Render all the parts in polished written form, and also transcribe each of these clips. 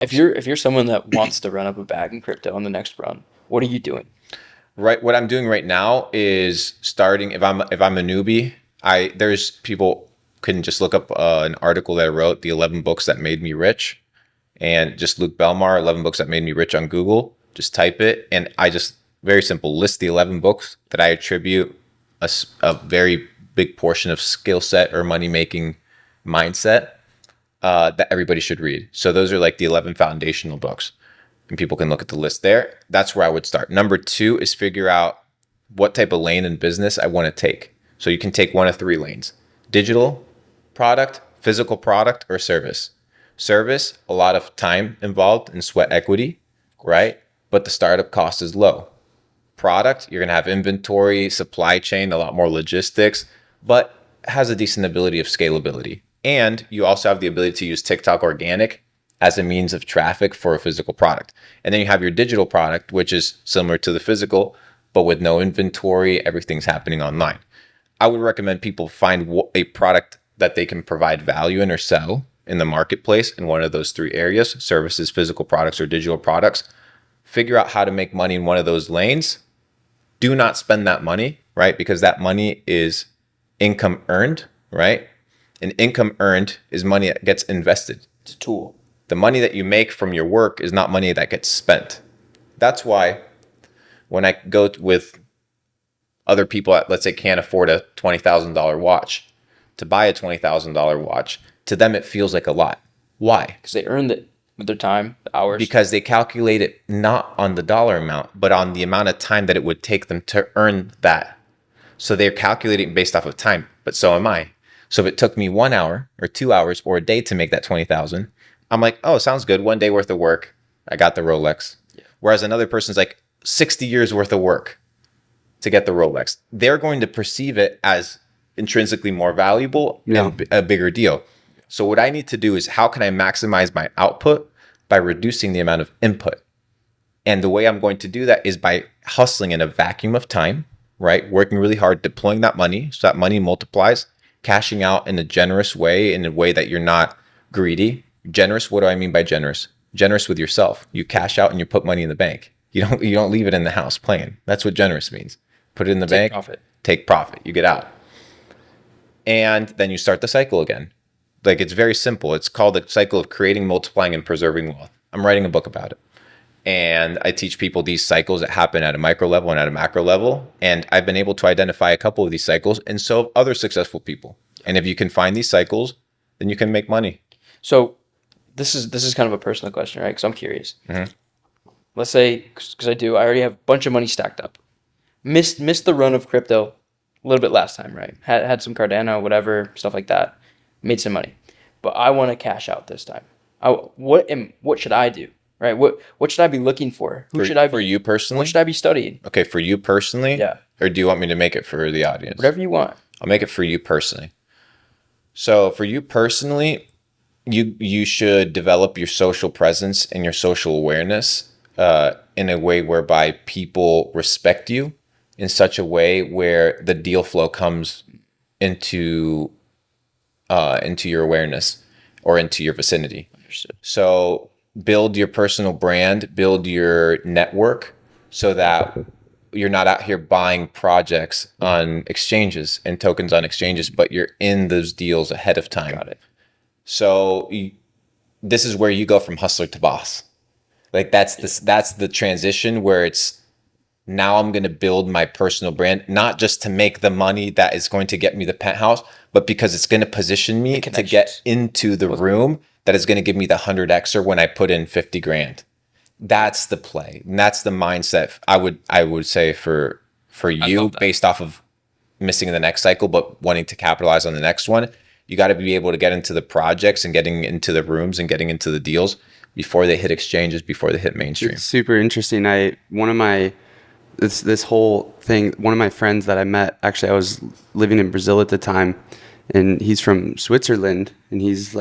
If you're someone that wants to run up a bag in crypto on the next run, what are you doing? Right. What I'm doing right now is starting. If I'm a newbie, there's people can just look up an article that I wrote, the 11 books that made me rich, and just Luke Belmar, 11 books that made me rich on Google. Just type it, and I just very simple list the 11 books that I attribute a very big portion of skill set or money making mindset that everybody should read. So those are like the 11 foundational books. And people can look at the list there. That's where I would start. Number two is figure out what type of lane in business I want to take. So you can take one of three lanes: digital product, physical product, or service. Service, a lot of time involved in sweat equity, right? But the startup cost is low. Product, you're going to have inventory, supply chain, a lot more logistics, but has a decent ability of scalability. And you also have the ability to use TikTok organic as a means of traffic for a physical product. And then you have your digital product, which is similar to the physical, but with no inventory, everything's happening online. I would recommend people find a product that they can provide value in or sell in the marketplace in one of those three areas: services, physical products, or digital products. Figure out how to make money in one of those lanes. Do not spend that money, right? Because that money is income earned, right? And income earned is money that gets invested. It's a tool. The money that you make from your work is not money that gets spent. That's why when I go with other people that, let's say, can't afford a $20,000 watch, to buy a $20,000 watch, to them it feels like a lot. Why? Because they earned it with their time, the hours. Because they calculate it not on the dollar amount, but on the amount of time that it would take them to earn that. So they're calculating based off of time, but so am I. So if it took me 1 hour or 2 hours or a day to make that 20,000, I'm like, oh, sounds good. 1 day worth of work. I got the Rolex. Yeah. Whereas another person's like 60 years worth of work to get the Rolex. They're going to perceive it as intrinsically more valuable and a bigger deal. So what I need to do is, how can I maximize my output by reducing the amount of input? And the way I'm going to do that is by hustling in a vacuum of time, right? Working really hard, deploying that money so that money multiplies, cashing out in a generous way, in a way that you're not greedy. Generous, what do I mean by generous? Generous with yourself. You cash out and you put money in the bank. You don't leave it in the house playing. That's what generous means. Put it in the bank, take profit, you get out. And then you start the cycle again. Like, it's very simple. It's called the cycle of creating, multiplying, and preserving wealth. I'm writing a book about it. And I teach people these cycles that happen at a micro level and at a macro level. And I've been able to identify a couple of these cycles, and so have other successful people. And if you can find these cycles, then you can make money. So this is kind of a personal question, right? Because I'm curious. Mm-hmm. Let's say, because I already have a bunch of money stacked up. Missed the run of crypto a little bit last time, right? Had some Cardano, whatever, stuff like that. Made some money. But I want to cash out this time. What should I do? Right? What should I be looking for? For you personally? What should I be studying? Okay, for you personally? Yeah. Or do you want me to make it for the audience? Whatever you want. I'll make it for you personally. So for you personally, you should develop your social presence and your social awareness in a way whereby people respect you, in such a way where the deal flow comes into your awareness or into your vicinity. Understood. So build your personal brand, build your network, so that you're not out here buying projects on exchanges and tokens on exchanges, but you're in those deals ahead of time. Got it. So this is where you go from hustler to boss. Like that's the transition where it's, now I'm going to build my personal brand, not just to make the money that is going to get me the penthouse, but because it's going to position me to get into the room that is going to give me the 100xer when I put in 50 grand. That's the play. And that's the mindset I would say for you, based off of missing the next cycle, but wanting to capitalize on the next one. You got to be able to get into the projects and getting into the rooms and getting into the deals before they hit exchanges, before they hit mainstream. It's super interesting. This whole thing, one of my friends that I met, actually I was living in Brazil at the time, and he's from Switzerland, and he's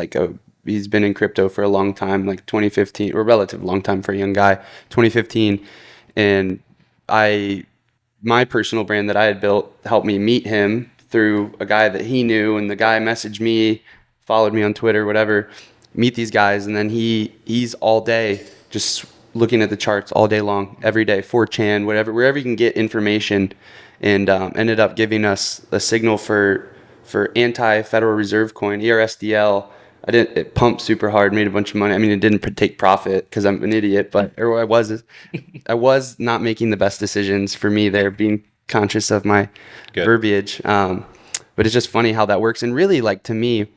been in crypto for a long time, like 2015, or a relative long time for a young guy, 2015. And my personal brand that I had built helped me meet him through a guy that he knew, and the guy messaged me, followed me on Twitter, whatever. meet these guys, and then he's all day just looking at the charts all day long, every day, 4chan, whatever, wherever you can get information, and ended up giving us a signal for anti-Federal Reserve coin, ERSDL. It pumped super hard, made a bunch of money. I mean, it didn't take profit because I'm an idiot, but or I was not making the best decisions for me there, being conscious of my verbiage. But it's just funny how that works. And really, like, to me,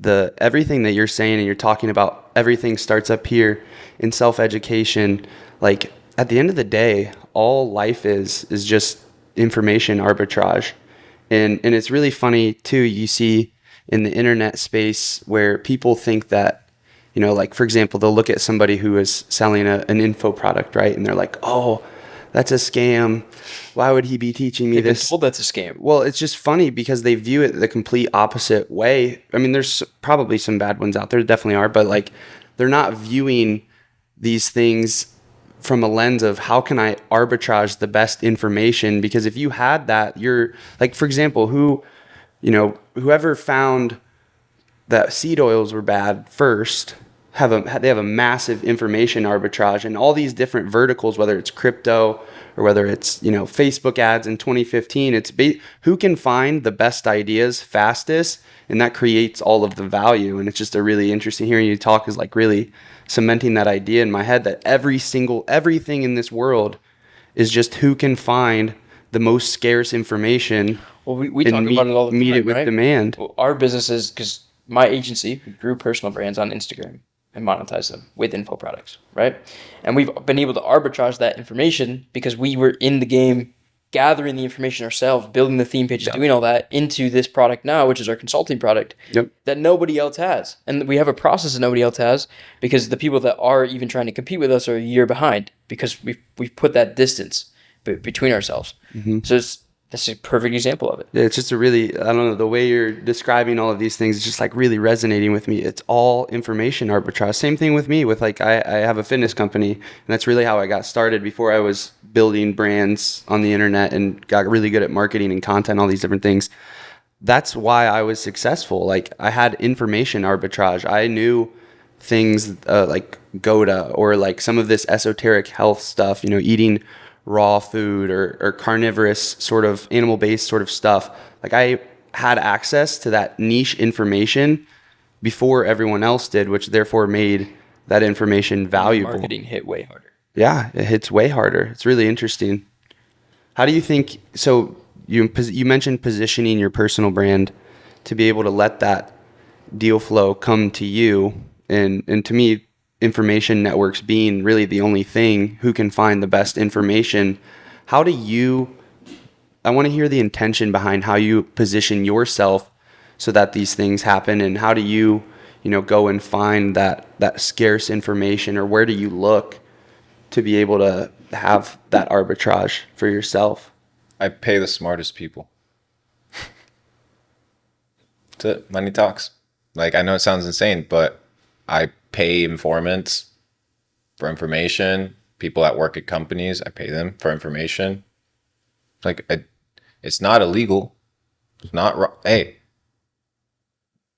everything that you're saying and you're talking about, everything starts up here in self-education. Like, at the end of the day, all life is just information arbitrage. And it's really funny too, you see in the internet space where people think that, you know, like, for example, they'll look at somebody who is selling an info product, right? And they're like, oh, that's a scam. Why would he be teaching me this? Well, that's a scam. Well, it's just funny because they view it the complete opposite way. I mean, there's probably some bad ones out there, definitely are, but like, they're not viewing these things from a lens of how can I arbitrage the best information? Because if you had that, you're like, for example, whoever found that seed oils were bad first they have a massive information arbitrage and all these different verticals, whether it's crypto or whether it's, you know, Facebook ads in 2015. It's who can find the best ideas fastest, and that creates all of the value. And it's just a really interesting, hearing you talk is like really cementing that idea in my head that everything in this world is just who can find the most scarce information. Well, we talk about it all the time, meet it with right? demand. Well, our businesses, because my agency, we grew personal brands on Instagram and monetize them with info products, right? And we've been able to arbitrage that information because we were in the game gathering the information ourselves, building the theme pages, doing all that into this product now, which is our consulting product that nobody else has. And we have a process that nobody else has because the people that are even trying to compete with us are a year behind because we've put that distance between ourselves. Mm-hmm. So that's a perfect example of it. Yeah, it's just a really, I don't know, the way you're describing all of these things is just like really resonating with me. It's all information arbitrage. Same thing with me with like, I have a fitness company, and that's really how I got started before I was building brands on the internet and got really good at marketing and content, all these different things. That's why I was successful. Like, I had information arbitrage. I knew things like GOTA or like some of this esoteric health stuff, you know, eating raw food or carnivorous sort of animal-based sort of stuff. Like, I had access to that niche information before everyone else did, which therefore made that information valuable. Marketing hit way harder. Yeah, it hits way harder. It's really interesting. How do you think, so you mentioned positioning your personal brand to be able to let that deal flow come to you, and to me, information networks being really the only thing who can find the best information. I want to hear the intention behind how you position yourself so that these things happen, and how do you go and find that scarce information, or where do you look to be able to have that arbitrage for yourself? I pay the smartest people. That's it. Money talks. Like, I know it sounds insane, but I pay informants for information. People that work at companies, I pay them for information. It's not illegal. It's not wrong. Hey,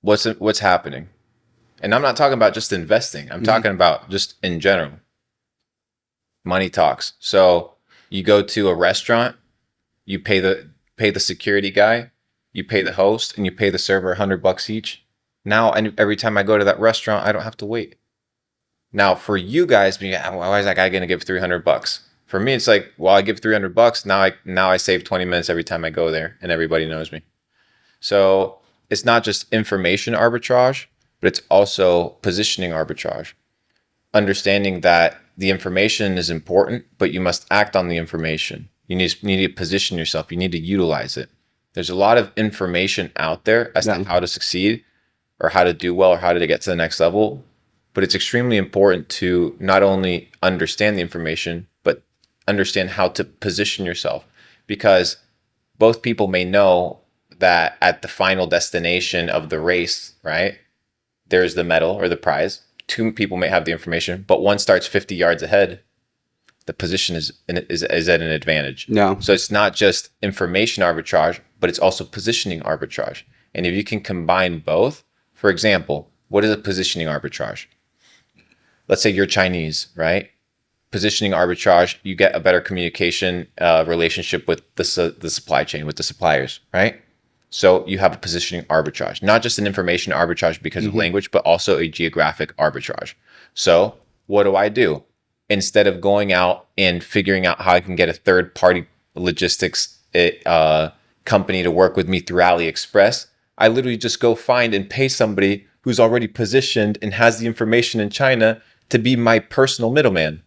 what's happening? And I'm not talking about just investing. I'm talking about just in general. Money talks. So you go to a restaurant, you pay the security guy, you pay the host, and you pay the server $100 each. Now, every time I go to that restaurant, I don't have to wait. Now, for you guys, why is that guy going to give $300? For me, it's like, well, I give $300. Now I save 20 minutes every time I go there, and everybody knows me. So it's not just information arbitrage, but it's also positioning arbitrage. Understanding that the information is important, but you must act on the information. You need to position yourself. You need to utilize it. There's a lot of information out there as to how to succeed, or how to do well, or how to get to the next level. But it's extremely important to not only understand the information, but understand how to position yourself. Because both people may know that at the final destination of the race, right, there's the medal or the prize. Two people may have the information, but one starts 50 yards ahead. The position is at an advantage. No. So it's not just information arbitrage, but it's also positioning arbitrage. And if you can combine both, for example, What is a positioning arbitrage? Let's say you're Chinese, right? Positioning arbitrage, you get a better communication relationship with the supply chain, with the suppliers, right? So you have a positioning arbitrage, not just an information arbitrage because of language, but also a geographic arbitrage. So what do? Instead of going out and figuring out how I can get a third party logistics company to work with me through AliExpress, I literally just go find and pay somebody who's already positioned and has the information in China to be my personal middleman.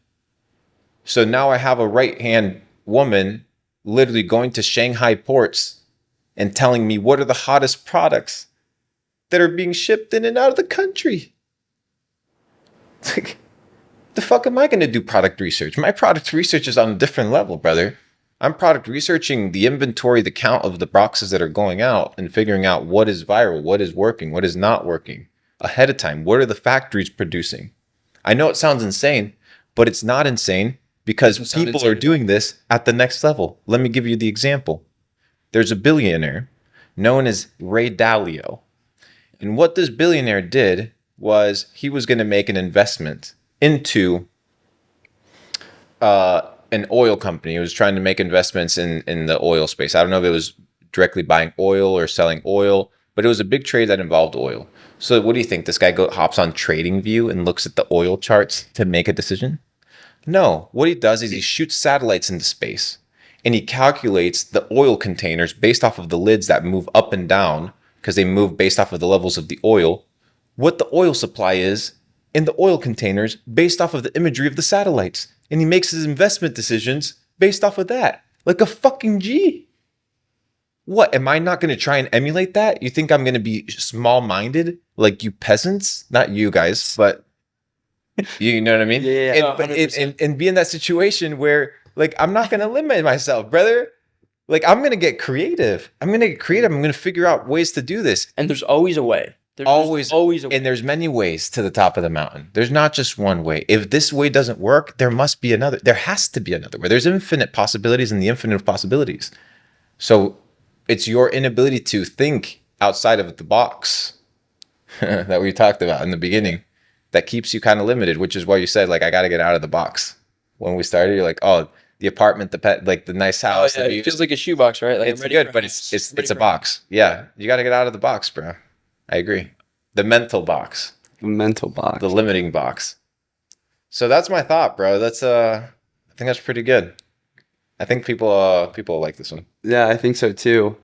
So now I have a right-hand woman literally going to Shanghai ports and telling me what are the hottest products that are being shipped in and out of the country. It's like, the fuck am I going to do product research? My product research is on a different level, brother. I'm product researching the inventory, the count of the boxes that are going out and figuring out what is viral, what is working, what is not working ahead of time. What are the factories producing? I know it sounds insane, but it's not insane because people are doing this at the next level. Let me give you the example. There's a billionaire known as Ray Dalio. And what this billionaire did was he was going to make an investment into an oil company. He was trying to make investments in the oil space. I don't know if it was directly buying oil or selling oil, but it was a big trade that involved oil. So what do you think? This guy hops on TradingView and looks at the oil charts to make a decision? No. What he does is he shoots satellites into space and he calculates the oil containers based off of the lids that move up and down because they move based off of the levels of the oil, what the oil supply is in the oil containers based off of the imagery of the satellites. And he makes his investment decisions based off of that. Like a fucking G. What, am I not going to try and emulate that? You think I'm going to be small-minded like you peasants? Not you guys, but you know what I mean? Yeah. And be in that situation where, like, I'm not going to limit myself, brother. Like, I'm going to get creative. I'm going to figure out ways to do this. And there's always a way. There's always a way. And there's many ways to the top of the mountain. There's not just one way. If this way doesn't work, there must be another. There has to be another way. There's infinite possibilities in the infinite of possibilities. So it's your inability to think outside of the box that we talked about in the beginning that keeps you kind of limited, which is why you said, like, I got to get out of the box. When we started, you're like, oh, the apartment, the pet, like the nice house. Oh, yeah, it feels like a shoebox, right? Like, it's good, but it's a box. Yeah, you got to get out of the box, bro. I agree. The mental box. The mental box. The limiting box. So that's my thought, bro. That's I think that's pretty good. I think people like this one. Yeah, I think so too.